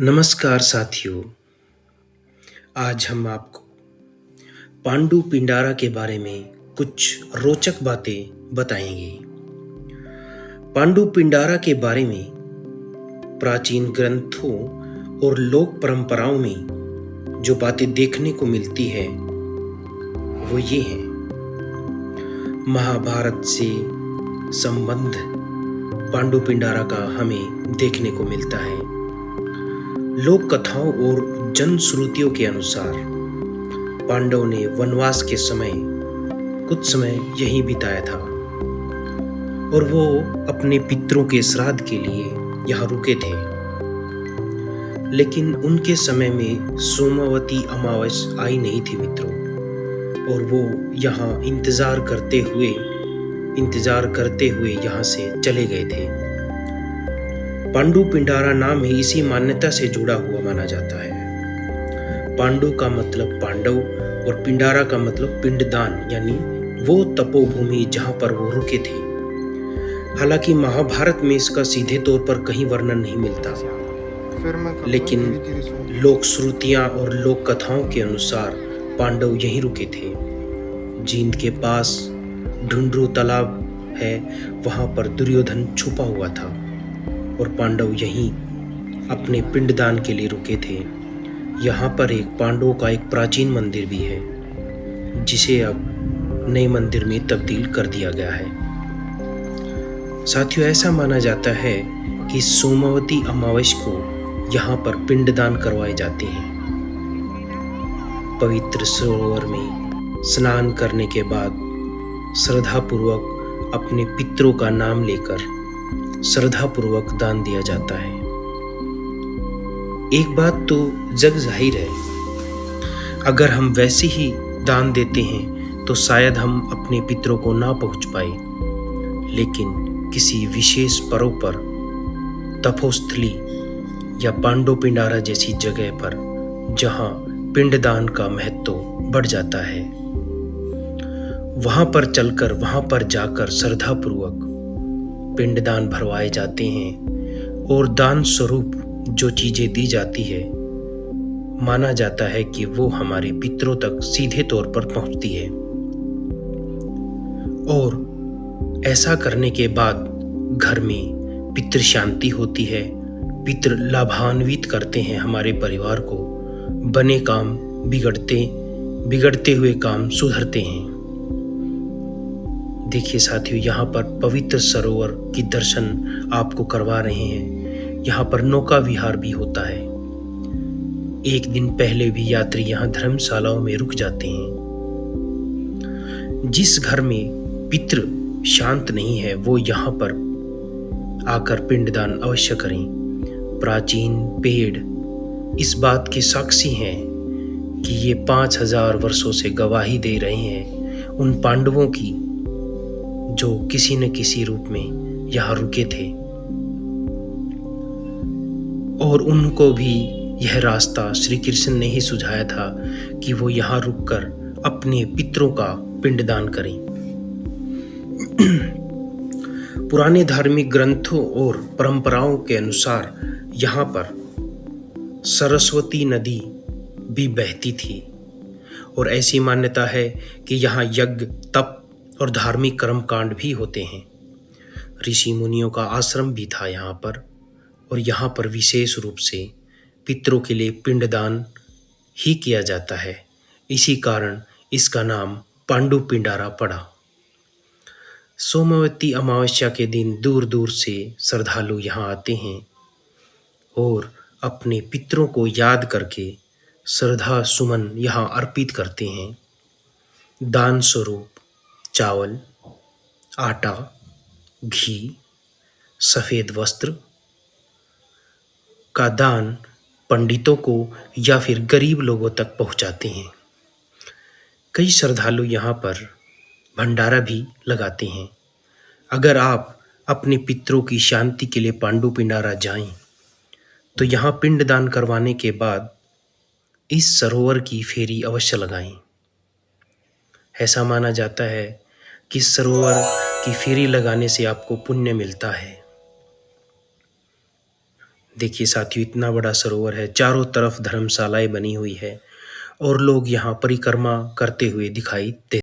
नमस्कार साथियों। आज हम आपको पांडु पिंडारा के बारे में कुछ रोचक बातें बताएंगे। पांडु पिंडारा के बारे में प्राचीन ग्रंथों और लोक परंपराओं में जो बातें देखने को मिलती है वो ये हैं। महाभारत से संबंध पांडु पिंडारा का हमें देखने को मिलता है। लोक कथाओं और जनश्रुतियों के अनुसार पांडवों ने वनवास के समय कुछ समय यहीं बिताया था और वो अपने पितरों के श्राद्ध के लिए यहाँ रुके थे। लेकिन उनके समय में सोमवती अमावस आई नहीं थी मित्रों, और वो यहाँ इंतजार करते हुए यहाँ से चले गए थे। पांडु पिंडारा नाम ही इसी मान्यता से जुड़ा हुआ माना जाता है। पांडु का मतलब पांडव और पिंडारा का मतलब पिंडदान, यानी वो तपोभूमि जहां पर वो रुके थे। हालांकि महाभारत में इसका सीधे तौर पर कहीं वर्णन नहीं मिलता, लेकिन लोक श्रुतियां और लोक कथाओं के अनुसार पांडव यहीं रुके थे। जींद के पास ढूंढरू तालाब है, वहां पर दुर्योधन छुपा हुआ था और पांडव यहीं अपने पिंडदान के लिए रुके थे। यहाँ पर एक पांडवों का एक प्राचीन मंदिर भी है, जिसे अब नए मंदिर में तब्दील कर दिया गया है। साथियों, ऐसा माना जाता है कि सोमवती अमावस को यहाँ पर पिंडदान करवाए जाते हैं। पवित्र सरोवर में स्नान करने के बाद श्रद्धापूर्वक अपने पितरों का नाम लेकर श्रद्धापूर्वक दान दिया जाता है। एक बात तो जग जाहिर है, अगर हम वैसे ही दान देते हैं तो शायद हम अपने पितरों को ना पहुंच पाए, लेकिन किसी विशेष पर्व पर तपोस्थली या पांडु पिंडारा जैसी जगह पर जहां पिंडदान का महत्व बढ़ जाता है, वहां पर जाकर श्रद्धापूर्वक पिंडदान भरवाए जाते हैं और दान स्वरूप जो चीजें दी जाती है, माना जाता है कि वो हमारे पितरों तक सीधे तौर पर पहुंचती है। और ऐसा करने के बाद घर में पितृ शांति होती है, पितृ लाभान्वित करते हैं हमारे परिवार को, बने काम बिगड़ते हुए काम सुधरते हैं। देखिए साथियों, यहाँ पर पवित्र सरोवर की दर्शन आपको करवा रहे हैं। यहाँ पर नौका विहार भी होता है। एक दिन पहले भी यात्री यहाँ धर्मशालाओं में रुक जाते हैं। जिस घर में पितृ शांत नहीं है वो यहाँ पर आकर पिंडदान अवश्य करें। प्राचीन पेड़ इस बात के साक्षी हैं कि ये 5000 वर्षों से गवाही दे रहे हैं उन पांडवों की जो किसी न किसी रूप में यहाँ रुके थे, और उनको भी यह रास्ता श्री कृष्ण ने ही सुझाया था कि वो यहाँ रुककर अपने पितरों का पिंडदान करें। पुराने धार्मिक ग्रंथों और परंपराओं के अनुसार यहाँ पर सरस्वती नदी भी बहती थी, और ऐसी मान्यता है कि यहाँ यज्ञ, तप और धार्मिक कर्मकांड भी होते हैं। ऋषि मुनियों का आश्रम भी था यहाँ पर, और यहाँ पर विशेष रूप से पितरों के लिए पिंडदान ही किया जाता है। इसी कारण इसका नाम पांडु पिंडारा पड़ा। सोमवती अमावस्या के दिन दूर दूर से श्रद्धालु यहाँ आते हैं और अपने पितरों को याद करके श्रद्धा सुमन यहाँ अर्पित करते हैं। दान स्वरूप चावल, आटा, घी, सफ़ेद वस्त्र का दान पंडितों को या फिर गरीब लोगों तक पहुंचाते हैं। कई श्रद्धालु यहाँ पर भंडारा भी लगाते हैं। अगर आप अपने पितरों की शांति के लिए पांडु पिंडारा जाएं, तो यहाँ पिंडदान करवाने के बाद इस सरोवर की फेरी अवश्य लगाएं। ऐसा माना जाता है कि सरोवर की फेरी लगाने से आपको पुण्य मिलता है। देखिए साथियों, इतना बड़ा सरोवर है, चारों तरफ धर्मशालाएँ बनी हुई है और लोग यहाँ परिक्रमा करते हुए दिखाई दे